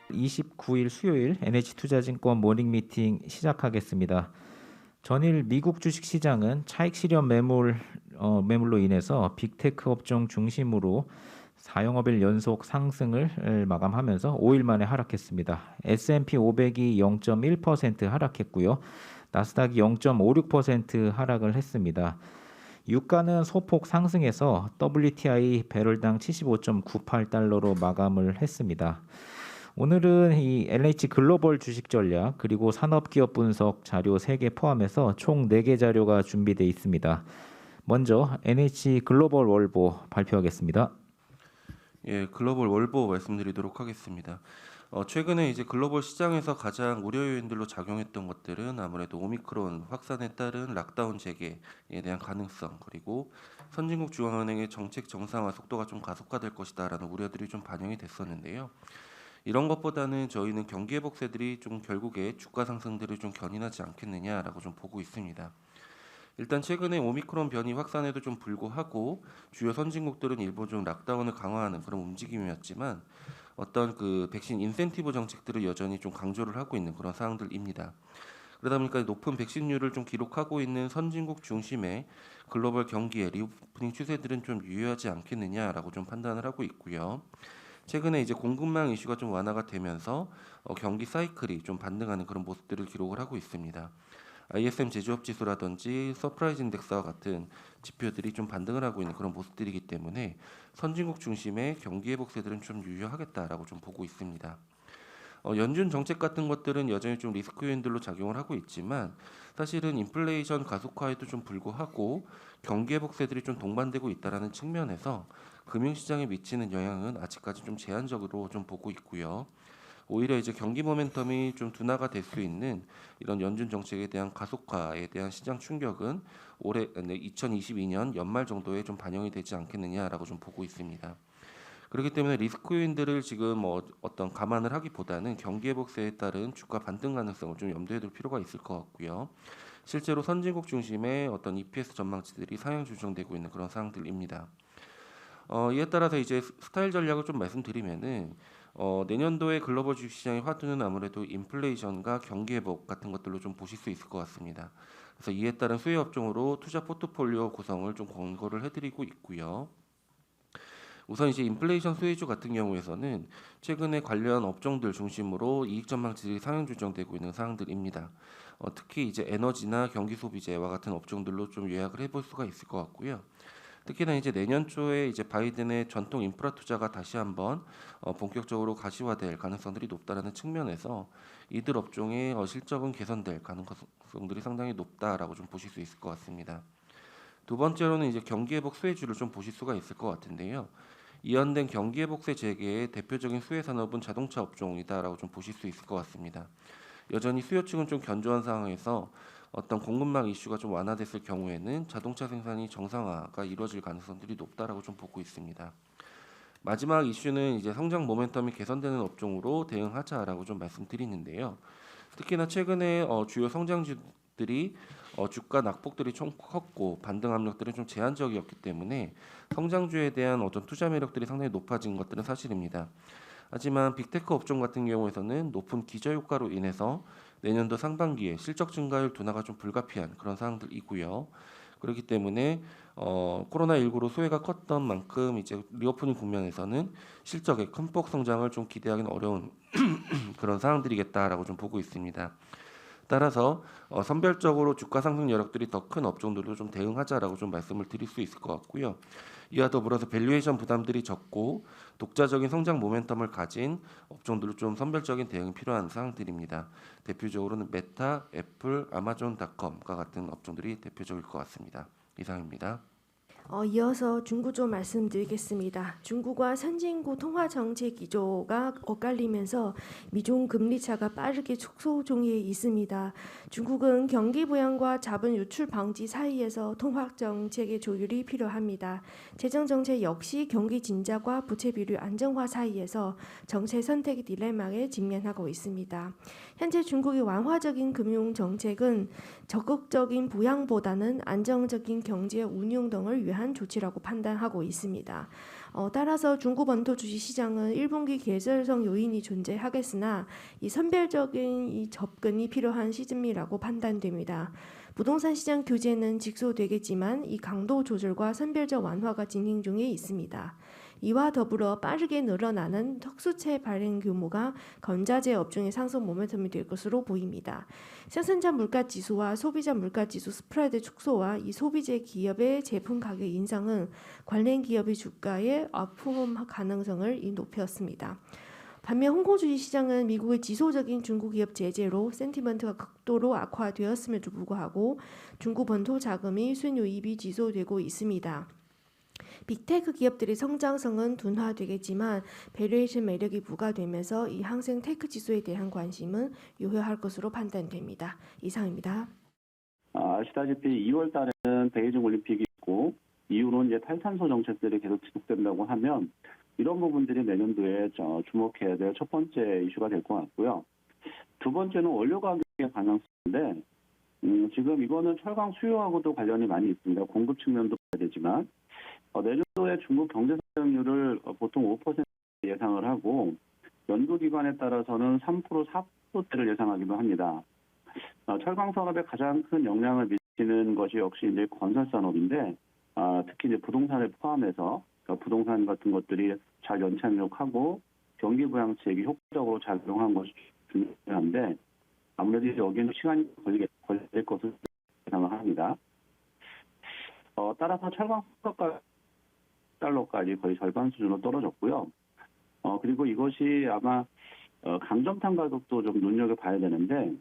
29일 수요일 NH투자증권 모닝 미팅 시작하겠습니다. 전일 미국 주식시장은 차익 실현 매물로 인해서 빅테크 업종 중심으로 4영업일 연속 상승을 마감하면서 5일 만에 하락했습니다. S&P 500이 0.1% 하락했고요. 나스닥이 0.56% 하락을 했습니다. 유가는 소폭 상승해서 WTI 배럴당 75.98달러로 마감을 했습니다. 오늘은 이 LH 글로벌 주식 전략 그리고 산업기업 분석 자료 3개 포함해서 총 4개 자료가 준비되어 있습니다. 먼저 NH 글로벌 월보 발표하겠습니다. 예, 글로벌 월보 말씀드리도록 하겠습니다. 최근에 이제 글로벌 시장에서 가장 우려 요인들로 작용했던 것들은 아무래도 오미크론 확산에 따른 락다운 재개에 대한 가능성, 그리고 선진국 중앙은행의 정책 정상화 속도가 좀 가속화될 것이다라는 우려들이 좀 반영이 됐었는데요. 이런 것보다는 저희는 경기 회복세들이 좀 결국에 주가 상승들을 좀 견인하지 않겠느냐라고 좀 보고 있습니다. 일단 최근에 오미크론 변이 확산에도 좀 불구하고 주요 선진국들은 일부 좀 락다운을 강화하는 그런 움직임이었지만 어떤 그 백신 인센티브 정책들을 여전히 좀 강조를 하고 있는 그런 상황들입니다. 그러다 보니까 높은 백신율을 좀 기록하고 있는 선진국 중심의 글로벌 경기의 리오프닝 추세들은 좀 유효하지 않겠느냐라고 좀 판단을 하고 있고요. 최근에 이제 공급망 이슈가 좀 완화가 되면서 경기 사이클이 좀 반등하는 그런 모습들을 기록을 하고 있습니다. ISM 제조업 지수라든지 서프라이즈 인덱스와 같은 지표들이 좀 반등을 하고 있는 그런 모습들이기 때문에 선진국 중심의 경기 회복세들은 좀 유효하겠다라고 좀 보고 있습니다. 연준 정책 같은 것들은 여전히 좀 리스크 요인들로 작용을 하고 있지만 사실은 인플레이션 가속화에도 좀 불구하고 경기 회복세들이 좀 동반되고 있다라는 측면에서 금융시장에 미치는 영향은 아직까지 좀 제한적으로 좀 보고 있고요. 오히려 이제 경기 모멘텀이 좀 둔화가 될 수 있는 이런 연준 정책에 대한 가속화에 대한 시장 충격은 올해 2022년 연말 정도에 좀 반영이 되지 않겠느냐라고 좀 보고 있습니다. 그렇기 때문에 리스크 요인들을 지금 어떤 감안을 하기보다는 경기 회복세에 따른 주가 반등 가능성을 좀 염두에 둘 필요가 있을 것 같고요. 실제로 선진국 중심의 어떤 EPS 전망치들이 상향 조정되고 있는 그런 상황들입니다. 이에 따라서 이제 스타일 전략을 좀 말씀드리면은 내년도에 글로벌 주식시장의 화두는 아무래도 인플레이션과 경기 회복 같은 것들로 좀 보실 수 있을 것 같습니다. 그래서 이에 따른 수혜 업종으로 투자 포트폴리오 구성을 좀 권고를 해드리고 있고요. 우선 이제 인플레이션 수혜주 같은 경우에서는 최근에 관련 업종들 중심으로 이익 전망치들이 상향 조정되고 있는 상황들입니다. 특히 이제 에너지나 경기 소비재와 같은 업종들로 좀 요약을 해볼 수가 있을 것 같고요. 특히나 이제 내년 초에 이제 바이든의 전통 인프라 투자가 다시 한번 본격적으로 가시화될 가능성들이 높다라는 측면에서 이들 업종의 실적은 개선될 가능성들이 상당히 높다라고 좀 보실 수 있을 것 같습니다. 두 번째로는 이제 경기 회복 수혜주를 좀 보실 수가 있을 것 같은데요. 이연된 경기 회복세 재개의 대표적인 수혜 산업은 자동차 업종이다라고 좀 보실 수 있을 것 같습니다. 여전히 수요층은 좀 견조한 상황에서 어떤 공급망 이슈가 좀 완화됐을 경우에는 자동차 생산이 정상화가 이루어질 가능성들이 높다라고 좀 보고 있습니다. 마지막 이슈는 이제 성장 모멘텀이 개선되는 업종으로 대응하자라고 좀 말씀드리는데요. 특히나 최근에 주요 성장주들이 주가 낙폭들이 좀 컸고 반등 압력들은 좀 제한적이었기 때문에 성장주에 대한 어떤 투자 매력들이 상당히 높아진 것들은 사실입니다. 하지만 빅테크 업종 같은 경우에서는 높은 기저효과로 인해서 내년도 상반기에 실적 증가율 둔화가 좀 불가피한 그런 상황들이고요. 그렇기 때문에 코로나19로 수혜가 컸던 만큼 이제 리오프닝 국면에서는 실적의 큰 폭 성장을 좀 기대하기는 어려운 그런 상황들이겠다라고 좀 보고 있습니다. 따라서 선별적으로 주가 상승 여력들이 더 큰 업종들도 좀 대응하자라고 좀 말씀을 드릴 수 있을 것 같고요. 이와 더불어서 밸류에이션 부담들이 적고 독자적인 성장 모멘텀을 가진 업종들로 좀 선별적인 대응이 필요한 사항들입니다. 대표적으로는 메타, 애플, 아마존닷컴과 같은 업종들이 대표적일 것 같습니다. 이상입니다. 이어서 중구조 말씀드리겠습니다. 중국과 선진국 통화 정책 기조가 엇갈리면서 미중 금리 차가 빠르게 축소 중에 있습니다. 중국은 경기 부양과 자본 유출 방지 사이에서 통화 정책의 조율이 필요합니다. 재정 정책 역시 경기 진작과 부채 비율 안정화 사이에서 정책 선택 딜레마에 직면하고 있습니다. 현재 중국의 완화적인 금융 정책은 적극적인 부양보다는 안정적인 경제 운용 등을 위한 조치라고 판단하고 있습니다. 따라서 중구 번도 주식시장은 1분기 계절성 요인이 존재하겠으나 이 선별적인 이 접근이 필요한 시즌이라고 판단됩니다. 부동산 시장 규제는 직소되겠지만 이 강도 조절과 선별적 완화가 진행 중에 있습니다. 이와 더불어 빠르게 늘어나는 특수채 발행 규모가 건자재 업종의 상승 모멘텀이 될 것으로 보입니다. 생산자 물가 지수와 소비자 물가 지수 스프레드 축소와 이 소비재 기업의 제품 가격 인상은 관련 기업의 주가의 아품 가능성을 높였습니다. 반면 홍콩 주식시장은 미국의 지속적인 중국 기업 제재로 센티먼트가 극도로 악화되었음에도 불구하고 중국 본토 자금이 순유입이 지속되고 있습니다. 빅테크 기업들의 성장성은 둔화되겠지만 밸류에이션 매력이 부과되면서 이 항생 테크 지수에 대한 관심은 유효할 것으로 판단됩니다. 이상입니다. 아시다시피 2월 달에는 베이징 올림픽이 있고 이후로 이제 탈탄소 정책들이 계속 지속된다고 하면 이런 부분들이 내년도에 주목해야 될 첫 번째 이슈가 될 것 같고요. 두 번째는 원료 가격의 가능성인데 지금 이거는 철강 수요하고도 관련이 많이 있습니다. 공급 측면도 봐야 되지만 내년도에 중국 경제 성장률을 보통 5% 예상을 하고 연구기관에 따라서는 3%, 4%대를 예상하기도 합니다. 철강 산업에 가장 큰 영향을 미치는 것이 역시 이제 건설 산업인데 특히 이제 부동산을 포함해서 부동산 같은 것들이 잘 연착륙하고 경기 부양책이 효과적으로 작용한 것이 중요한데 아무래도 여기는 시간이 걸릴 것으로 예상을 합니다. 따라서 철강 수가가 달러까지 거의 절반 수준으로 떨어졌고요. 그리고 이것이 아마 강점탄 가격도 좀 눈여겨봐야 되는데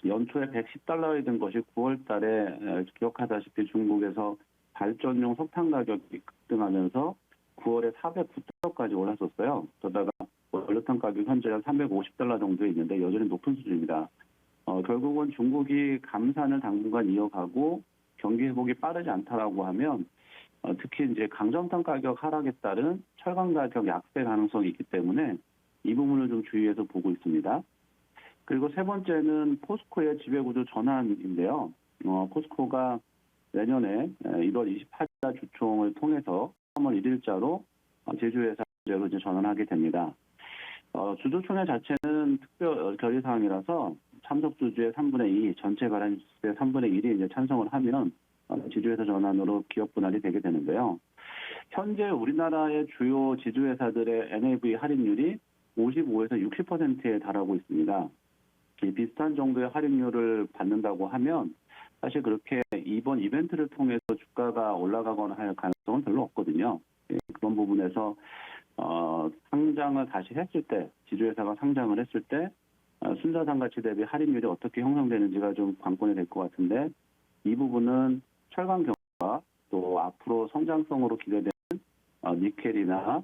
연초에 110달러에 든 것이 9월 달에 기억하다시피 중국에서 발전용 석탄 가격이 급등하면서 9월에 409달러까지 올랐었어요. 그러다가 원료탄 가격 현재 한 350달러 정도에 있는데 여전히 높은 수준입니다. 결국은 중국이 감산을 당분간 이어가고 경기 회복이 빠르지 않다라고 하면 특히 이제 강점탄 가격 하락에 따른 철강 가격 약세 가능성이 있기 때문에 이 부분을 좀 주의해서 보고 있습니다. 그리고 세 번째는 포스코의 지배구조 전환인데요. 포스코가 내년에 1월 28일 주총을 통해서 3월 1일자로 제조회사로 이제 전환하게 됩니다. 주주총회 자체는 특별 결의사항이라서 참석 주주의 3분의 2, 전체 가량주의 3분의 1이 이제 찬성을 하면 지주회사 전환으로 기업 분할이 되게 되는데요. 현재 우리나라의 주요 지주회사들의 NAV 할인율이 55에서 60%에 달하고 있습니다. 비슷한 정도의 할인율을 받는다고 하면 사실 그렇게 이번 이벤트를 통해서 주가가 올라가거나 할 가능성은 별로 없거든요. 그런 부분에서 상장을 다시 했을 때, 지주회사가 상장을 했을 때 순자산가치 대비 할인율이 어떻게 형성되는지가 좀 관건이 될 것 같은데 이 부분은 철강 경과 또 앞으로 성장성으로 기대되는 니켈이나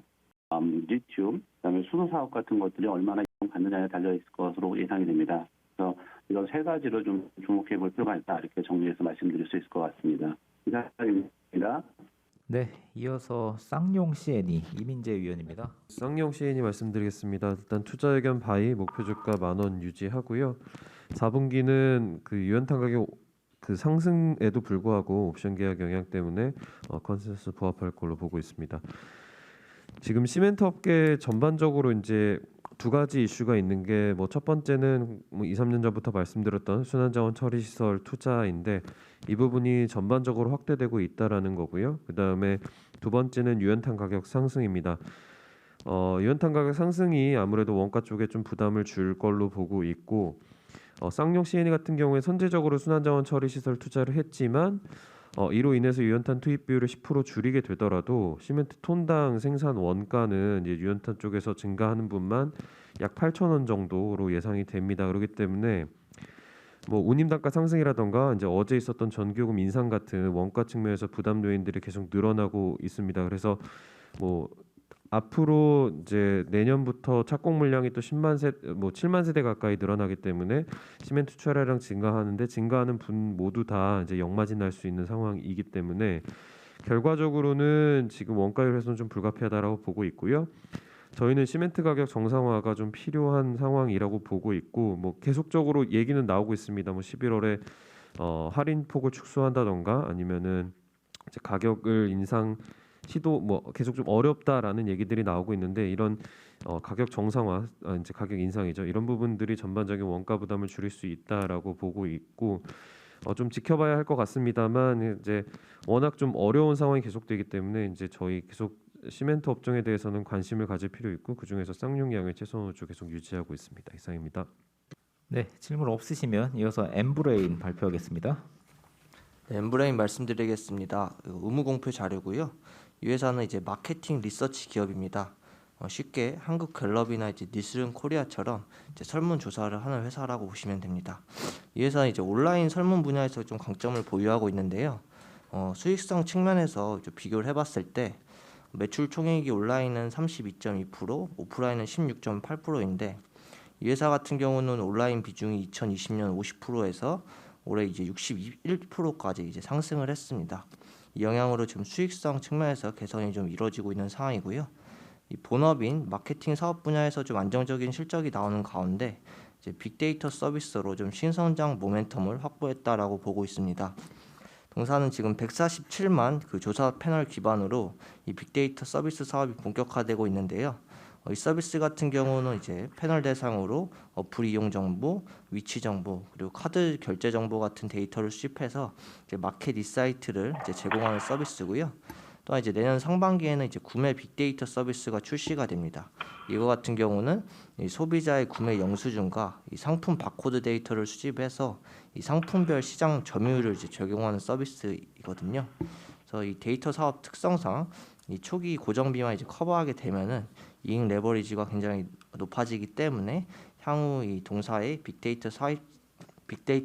리튬, 그다음에 수소 사업 같은 것들이 얼마나 이용받느냐에 달려 있을 것으로 예상이 됩니다. 그래서 이런 세 가지를 좀 주목해 볼 필요가 있다 이렇게 정리해서 말씀드릴 수 있을 것 같습니다. 이상입니다. 네, 이어서 쌍용 CNE 이민재 위원입니다. 쌍용 CNE 말씀드리겠습니다. 일단 투자 의견 바이 목표 주가 10,000원 유지하고요. 4분기는 그 유연탄 가격 그 상승에도 불구하고 옵션 계약 영향 때문에 컨센서스 부합할 걸로 보고 있습니다. 지금 시멘트 업계 전반적으로 이제 두 가지 이슈가 있는 게 뭐 첫 번째는 뭐 2, 3년 전부터 말씀드렸던 순환자원 처리 시설 투자인데 이 부분이 전반적으로 확대되고 있다라는 거고요. 그다음에 두 번째는 유연탄 가격 상승입니다. 유연탄 가격 상승이 아무래도 원가 쪽에 좀 부담을 줄 걸로 보고 있고 쌍용 CNE 같은 경우에 선제적으로 순환자원 처리 시설 투자를 했지만 이로 인해서 유연탄 투입 비율을 10% 줄이게 되더라도 시멘트 톤당 생산 원가는 이제 유연탄 쪽에서 증가하는 분만 약 8,000원 정도로 예상이 됩니다. 그렇기 때문에 뭐 운임 단가 상승이라던가 이제 어제 있었던 전기요금 인상 같은 원가 측면에서 부담 요인들이 계속 늘어나고 있습니다. 그래서 뭐 앞으로 이제 내년부터 착공 물량이 또 7만 세대 가까이 늘어나기 때문에 시멘트 출하량 증가하는데 증가하는 분 모두 다 이제 역마진 날 수 있는 상황이기 때문에 결과적으로는 지금 원가율 훼손 좀 불가피하다라고 보고 있고요. 저희는 시멘트 가격 정상화가 좀 필요한 상황이라고 보고 있고 뭐 계속적으로 얘기는 나오고 있습니다. 뭐 11월에 할인 폭을 축소한다던가 아니면은 이제 가격을 시도 뭐 계속 좀 어렵다라는 얘기들이 나오고 있는데 이런 가격 정상화, 이제 가격 인상이죠. 이런 부분들이 전반적인 원가 부담을 줄일 수 있다라고 보고 있고 좀 지켜봐야 할 것 같습니다만 이제 워낙 좀 어려운 상황이 계속되기 때문에 이제 저희 계속 시멘트 업종에 대해서는 관심을 가질 필요 있고 그 중에서 쌍용양을 최선호주 계속 유지하고 있습니다. 이상입니다. 네, 질문 없으시면 이어서 엠브레인 발표하겠습니다. 네, 엠브레인 말씀드리겠습니다. 의무공표 자료고요. 이 회사는 이제 마케팅 리서치 기업입니다. 쉽게 한국갤럽이나 이제 니스른 코리아처럼 이제 설문 조사를 하는 회사라고 보시면 됩니다. 이 회사는 이제 온라인 설문 분야에서 좀 강점을 보유하고 있는데요. 수익성 측면에서 좀 비교를 해봤을 때 매출 총액이 온라인은 32.2%, 오프라인은 16.8%인데 이 회사 같은 경우는 온라인 비중이 2020년 50%에서 올해 이제 61%까지 이제 상승을 했습니다. 이 영향으로 지금 수익성 측면에서 개선이 좀 이루어지고 있는 상황이고요. 이 본업인 마케팅 사업 분야에서 좀 안정적인 실적이 나오는 가운데 이제 빅데이터 서비스로 좀 신성장 모멘텀을 확보했다라고 보고 있습니다. 동사는 지금 147만 그 조사 패널 기반으로 이 빅데이터 서비스 사업이 본격화되고 있는데요. 이 서비스 같은 경우는 이제 패널 대상으로 어플 이용 정보, 위치 정보, 그리고 카드 결제 정보 같은 데이터를 수집해서 이제 마켓 인사이트를 이제 제공하는 서비스고요. 또한 이제 내년 상반기에는 이제 구매 빅데이터 서비스가 출시가 됩니다. 이거 같은 경우는 이 소비자의 구매 영수증과 이 상품 바코드 데이터를 수집해서 이 상품별 시장 점유율을 이제 적용하는 서비스이거든요. 그래서 이 데이터 사업 특성상 이 초기 고정비만 이제 커버하게 되면은 이익 레버리지가 굉장히 높아지기 때문에 향후 이 동사의 빅데이터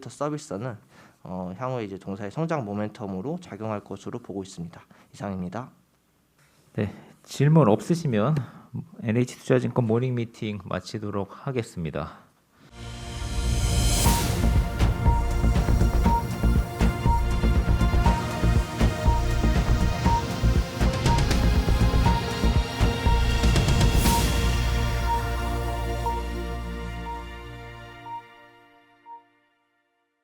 서비스는 향후 이제 동사의 성장 모멘텀으로 작용할 것으로 보고 있습니다. 이상입니다. 네, 질문 없으시면 NH투자증권 모닝 미팅 마치도록 하겠습니다.